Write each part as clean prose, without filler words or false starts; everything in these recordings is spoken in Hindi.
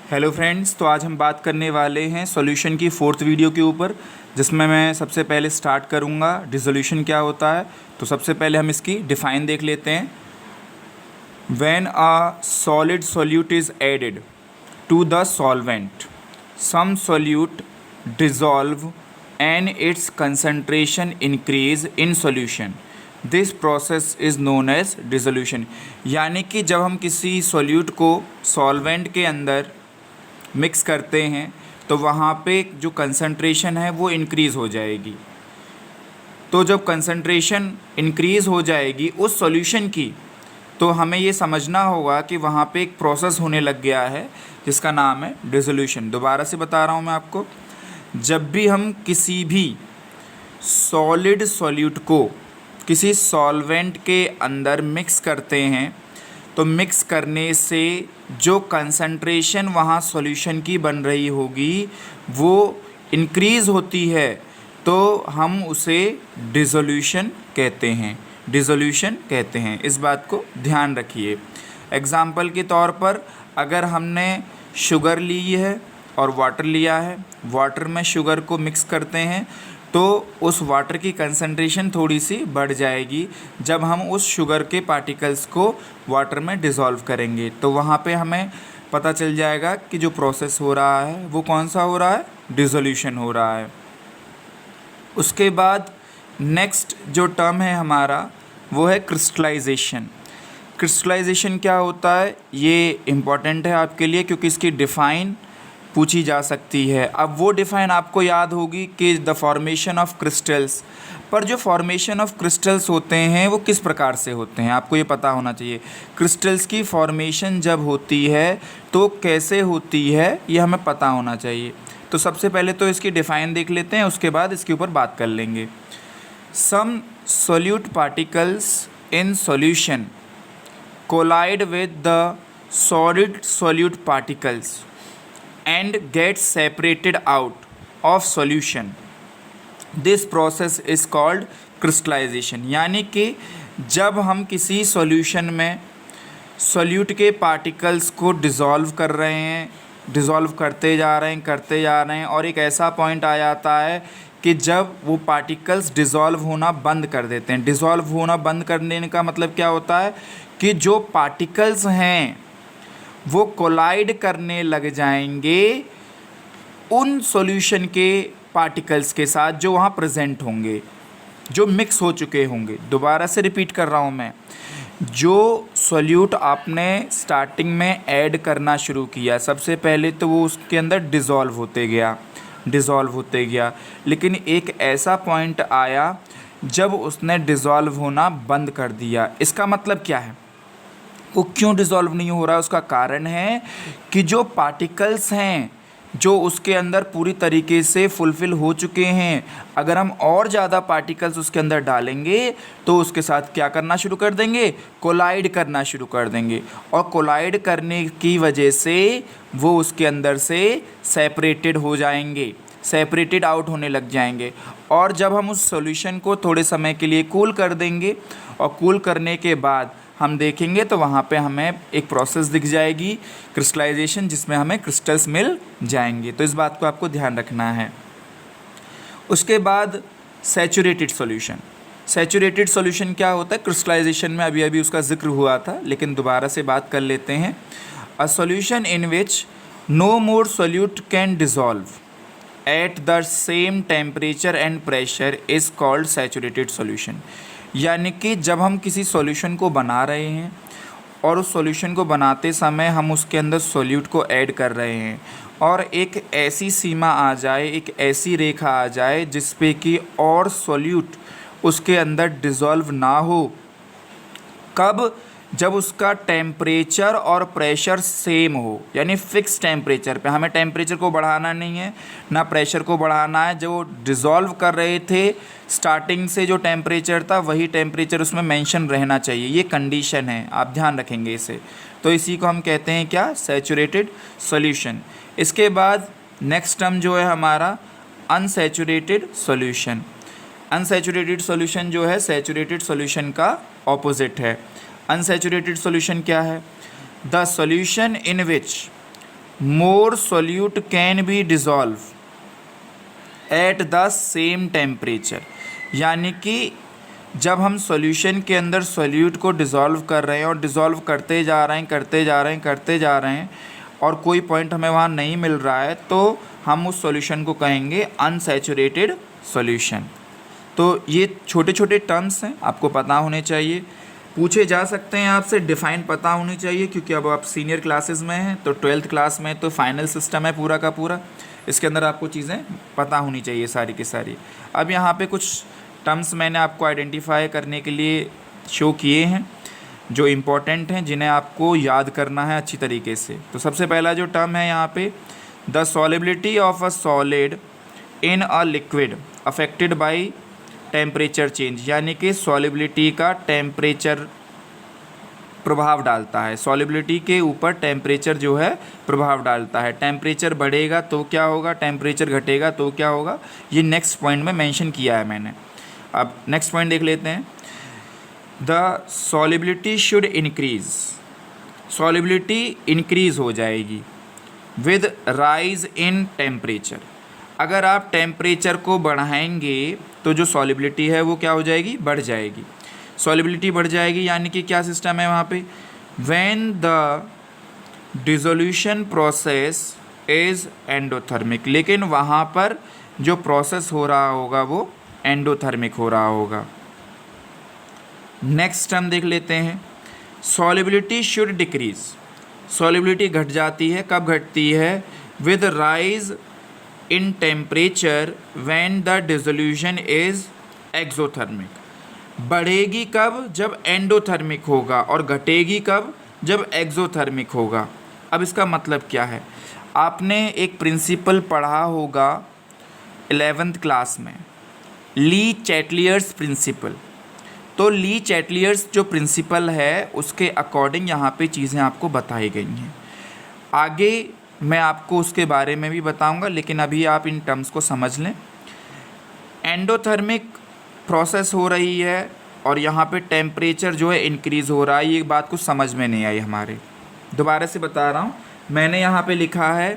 हेलो फ्रेंड्स, तो आज हम बात करने वाले हैं सॉल्यूशन की फोर्थ वीडियो के ऊपर, जिसमें मैं सबसे पहले स्टार्ट करूंगा डिसोल्यूशन क्या होता है। तो सबसे पहले हम इसकी डिफ़ाइन देख लेते हैं। When a solid solute is added to the solvent, some solute dissolve and its concentration increase in solution, this process is known as dissolution. यानी कि जब हम किसी सॉल्यूट को सॉल्वेंट के अंदर मिक्स करते हैं तो वहाँ पे जो कंसंट्रेशन है वो इंक्रीज़ हो जाएगी। तो जब कंसंट्रेशन इंक्रीज़ हो जाएगी उस सॉल्यूशन की, तो हमें ये समझना होगा कि वहाँ पे एक प्रोसेस होने लग गया है जिसका नाम है डिसोल्यूशन। दोबारा से बता रहा हूँ मैं आपको, जब भी हम किसी भी सॉलिड सॉल्यूट को किसी सॉल्वेंट के अंदर मिक्स करते हैं तो मिक्स करने से जो कंसंट्रेशन वहाँ सॉल्यूशन की बन रही होगी वो इंक्रीज़ होती है, तो हम उसे डिसोल्यूशन कहते हैं। डिसोल्यूशन कहते हैं, इस बात को ध्यान रखिए। एग्ज़ाम्पल के तौर पर अगर हमने शुगर ली है और वाटर लिया है, वाटर में शुगर को मिक्स करते हैं तो उस वाटर की कंसंट्रेशन थोड़ी सी बढ़ जाएगी जब हम उस शुगर के पार्टिकल्स को वाटर में डिज़ोल्व करेंगे। तो वहाँ पे हमें पता चल जाएगा कि जो प्रोसेस हो रहा है वो कौन सा हो रहा है, डिसोल्यूशन हो रहा है। उसके बाद नेक्स्ट जो टर्म है हमारा वो है क्रिस्टलाइजेशन। क्रिस्टलाइजेशन क्या होता है ये इम्पॉर्टेंट है आपके लिए, क्योंकि इसकी डिफ़ाइन पूछी जा सकती है। अब वो डिफ़ाइन आपको याद होगी कि द फॉर्मेशन ऑफ क्रिस्टल्स, पर जो फॉर्मेशन ऑफ क्रिस्टल्स होते हैं वो किस प्रकार से होते हैं आपको ये पता होना चाहिए। क्रिस्टल्स की फॉर्मेशन जब होती है तो कैसे होती है ये हमें पता होना चाहिए। तो सबसे पहले तो इसकी डिफ़ाइन देख लेते हैं, उसके बाद इसके ऊपर बात कर लेंगे। Some solute particles in solution collide with the solid solute particles and gets separated out of solution, this process is called crystallization। यानी कि जब हम किसी सॉल्यूशन में सॉल्यूट के पार्टिकल्स को डिज़ोल्व कर रहे हैं, डिज़ोल्व करते जा रहे हैं और एक ऐसा पॉइंट आ जाता है कि जब वो पार्टिकल्स डिज़ोल्व होना बंद कर देते हैं। डिज़ोल्व होना बंद कर देने का मतलब क्या होता है कि जो पार्टिकल्स हैं वो कोलाइड करने लग जाएंगे उन सॉल्यूशन के पार्टिकल्स के साथ जो वहाँ प्रेजेंट होंगे, जो मिक्स हो चुके होंगे। दोबारा से रिपीट कर रहा हूँ मैं, जो सॉल्यूट आपने स्टार्टिंग में ऐड करना शुरू किया सबसे पहले तो वो उसके अंदर डिज़ोल्व होते गया, लेकिन एक ऐसा पॉइंट आया जब उसने डिज़ोल्व होना बंद कर दिया। इसका मतलब क्या है, वो क्यों डिज़ोल्व नहीं हो रहा है, उसका कारण है कि जो पार्टिकल्स हैं जो उसके अंदर पूरी तरीके से फुलफ़िल हो चुके हैं, अगर हम और ज़्यादा पार्टिकल्स उसके अंदर डालेंगे तो उसके साथ क्या करना शुरू कर देंगे, कोलाइड करना शुरू कर देंगे। और कोलाइड करने की वजह से वो उसके अंदर से सेपरेटेड हो जाएंगे, सेपरेटेड आउट होने लग जाएंगे। और जब हम उस सॉल्यूशन को थोड़े समय के लिए कूल कर देंगे और कूल करने के बाद हम देखेंगे तो वहाँ पे हमें एक प्रोसेस दिख जाएगी क्रिस्टलाइजेशन, जिसमें हमें क्रिस्टल्स मिल जाएंगे। तो इस बात को आपको ध्यान रखना है। उसके बाद सैचुरेटेड सॉल्यूशन। सैचुरेटेड सॉल्यूशन क्या होता है, क्रिस्टलाइजेशन में अभी उसका जिक्र हुआ था लेकिन दोबारा से बात कर लेते हैं। A solution in which no more solute can dissolve at the same temperature and pressure is called saturated solution. यानी कि जब हम किसी सॉल्यूशन को बना रहे हैं और उस सॉल्यूशन को बनाते समय हम उसके अंदर सॉल्यूट को ऐड कर रहे हैं और एक ऐसी सीमा आ जाए, एक ऐसी रेखा आ जाए जिस पे कि और सॉल्यूट उसके अंदर डिज़ोल्व ना हो, कब, जब उसका टेम्परेचर और प्रेशर सेम हो, यानी फ़िक्स टेम्परेचर पे। हमें टेम्परेचर को बढ़ाना नहीं है ना प्रेशर को बढ़ाना है, जो डिज़ोल्व कर रहे थे स्टार्टिंग से जो टेम्परेचर था वही टेम्परेचर उसमें मेंशन रहना चाहिए। ये कंडीशन है, आप ध्यान रखेंगे इसे। तो इसी को हम कहते हैं क्या, सैचुरेटेड सॉल्यूशन। इसके बाद नेक्स्ट टर्म जो है हमारा अनसैचुरेटेड सॉल्यूशन। अनसैचुरेटेड सॉल्यूशन जो है सैचुरेटेड सॉल्यूशन का ऑपोजिट है। अनसैचुरेटेड सॉल्यूशन क्या है, the solution in which more solute can be dissolve at the same temperature. यानी कि जब हम सॉल्यूशन के अंदर सोल्यूट को डिज़ोल्व कर रहे हैं और डिज़ोल्व करते जा रहे हैं करते जा रहे हैं और कोई पॉइंट हमें वहाँ नहीं मिल रहा है, तो हम उस सॉल्यूशन को कहेंगे अनसैचुरेटेड सॉल्यूशन। तो ये छोटे छोटे टर्म्स हैं, आपको पता होने चाहिए, पूछे जा सकते हैं आपसे, डिफ़ाइन पता होनी चाहिए, क्योंकि अब आप सीनियर क्लासेस में हैं, तो 12th क्लास में तो फाइनल सिस्टम है पूरा का पूरा, इसके अंदर आपको चीज़ें पता होनी चाहिए सारी की सारी। अब यहाँ पे कुछ टर्म्स मैंने आपको आइडेंटिफाई करने के लिए शो किए हैं जो इम्पोर्टेंट हैं, जिन्हें आपको याद करना है अच्छी तरीके से। तो सबसे पहला जो टर्म है यहाँ पे, the solubility of a solid in a liquid affected by temperature change. यानी कि सॉलिबिलिटी का टेम्परेचर प्रभाव डालता है, सॉलिबिलिटी के ऊपर टेम्परेचर जो है प्रभाव डालता है। टेम्परेचर बढ़ेगा तो क्या होगा, टेम्परेचर घटेगा तो क्या होगा, ये नेक्स्ट पॉइंट में मेंशन किया है मैंने। अब नेक्स्ट पॉइंट देख लेते हैं, the solubility should increase, solubility increase हो जाएगी विद राइज इन टेम्परेचर। अगर आप टेम्परेचर को बढ़ाएंगे तो जो सॉलिबिलिटी है वो क्या हो जाएगी, बढ़ जाएगी, सॉलिबिलिटी बढ़ जाएगी। यानी कि क्या सिस्टम है वहाँ पे, when the dissolution process is endothermic, लेकिन वहाँ पर जो प्रोसेस हो रहा होगा वो एंडोथर्मिक हो रहा होगा। नेक्स्ट हम देख लेते हैं, सॉलिबिलिटी शुड डिक्रीज, सॉलिबिलिटी घट जाती है, कब घटती है, with rise in temperature when the dissolution is exothermic. बढ़ेगी कब, जब एंडोथर्मिक होगा, और घटेगी कब, जब एक्सोथर्मिक होगा। अब इसका मतलब क्या है, आपने एक प्रिंसिपल पढ़ा होगा 11th क्लास में, ली चैटलियर्स प्रिंसिपल। तो ली चैटलियर्स जो प्रिंसिपल है उसके अकॉर्डिंग यहाँ पे चीज़ें आपको बताई गई हैं। आगे मैं आपको उसके बारे में भी बताऊंगा, लेकिन अभी आप इन टर्म्स को समझ लें। एंडोथर्मिक प्रोसेस हो रही है और यहाँ पे टेम्परेचर जो है इंक्रीज़ हो रहा है, ये बात कुछ समझ में नहीं आई हमारे। दोबारा से बता रहा हूँ, मैंने यहाँ पे लिखा है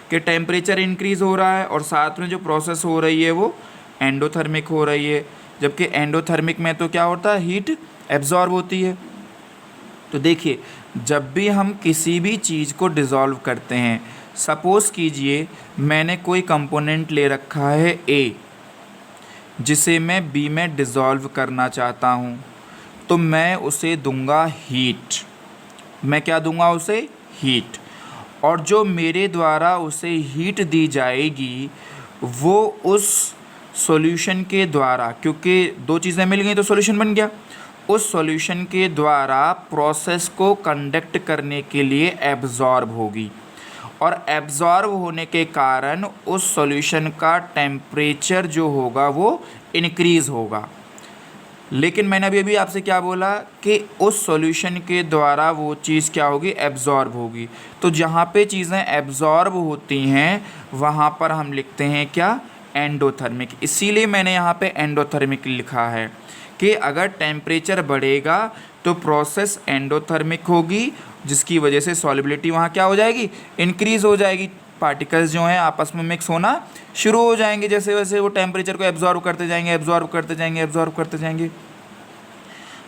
कि टेम्परेचर इंक्रीज़ हो रहा है और साथ में जो प्रोसेस हो रही है वो एंडोथर्मिक हो रही है, जबकि एंडोथर्मिक में तो क्या होता है, हीट एब्जॉर्ब होती है। तो देखिए, जब भी हम किसी भी चीज़ को डिज़ोल्व करते हैं, सपोज़ कीजिए मैंने कोई कंपोनेंट ले रखा है ए, जिसे मैं बी में डिज़ोल्व करना चाहता हूँ, तो मैं उसे दूंगा हीट। मैं क्या दूंगा उसे, हीट। और जो मेरे द्वारा उसे हीट दी जाएगी वो उस सॉल्यूशन के द्वारा, क्योंकि दो चीज़ें मिल गई तो सॉल्यूशन बन गया, उस सॉल्यूशन के द्वारा प्रोसेस को कंडक्ट करने के लिए एब्जॉर्ब होगी, और एब्जॉर्ब होने के कारण उस सॉल्यूशन का टेम्परेचर जो होगा वो इंक्रीज़ होगा। लेकिन मैंने अभी आपसे क्या बोला कि उस सॉल्यूशन के द्वारा वो चीज़ क्या होगी, एब्जॉर्ब होगी। तो जहाँ पे चीज़ें एब्जॉर्ब होती हैं वहाँ पर हम लिखते हैं क्या, एंडोथर्मिक। इसीलिए मैंने यहाँ पे एंडोथर्मिक लिखा है कि अगर टेम्परेचर बढ़ेगा तो प्रोसेस एंडोथर्मिक होगी, जिसकी वजह से सॉलिबिलिटी वहाँ क्या हो जाएगी, इंक्रीज़ हो जाएगी। पार्टिकल्स जो हैं आपस में मिक्स होना शुरू हो जाएंगे, जैसे वैसे वो टेम्परेचर को एब्जॉर्ब करते जाएंगे, एब्जॉर्ब करते जाएंगे, एब्जॉर्ब करते जाएंगे।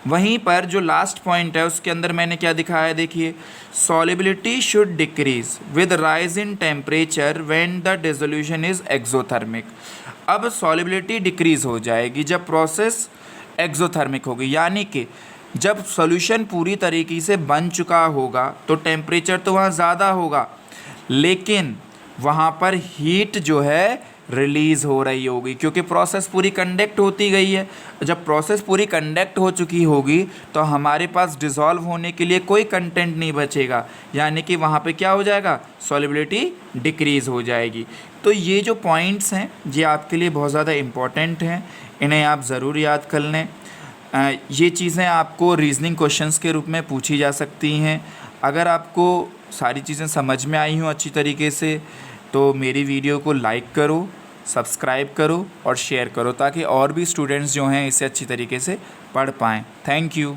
वहीं पर जो लास्ट पॉइंट है उसके अंदर मैंने क्या दिखाया है, देखिए, solubility should decrease with rise in temperature when the dissolution is exothermic. अब सॉलिबिलिटी डिक्रीज हो जाएगी जब प्रोसेस एक्सोथर्मिक होगी, यानी कि जब सॉल्यूशन पूरी तरीके से बन चुका होगा तो टेम्परेचर तो वहाँ ज़्यादा होगा, लेकिन वहाँ पर हीट जो है रिलीज़ हो रही होगी, क्योंकि प्रोसेस पूरी कंडक्ट होती गई है। जब प्रोसेस पूरी कंडक्ट हो चुकी होगी तो हमारे पास डिज़ोल्व होने के लिए कोई कंटेंट नहीं बचेगा, यानी कि वहाँ पे क्या हो जाएगा, सॉलिबिलिटी डिक्रीज़ हो जाएगी। तो ये जो पॉइंट्स हैं ये आपके लिए बहुत ज़्यादा इम्पॉर्टेंट हैं, इन्हें आप ज़रूर याद कर लें। ये चीज़ें आपको रीजनिंग क्वेश्चंस के रूप में पूछी जा सकती हैं। अगर आपको सारी चीज़ें समझ में आई हों अच्छी तरीके से तो मेरी वीडियो को लाइक करो, सब्सक्राइब करो और शेयर करो, ताकि और भी स्टूडेंट्स जो हैं इसे अच्छी तरीके से पढ़ पाएँ। Thank you.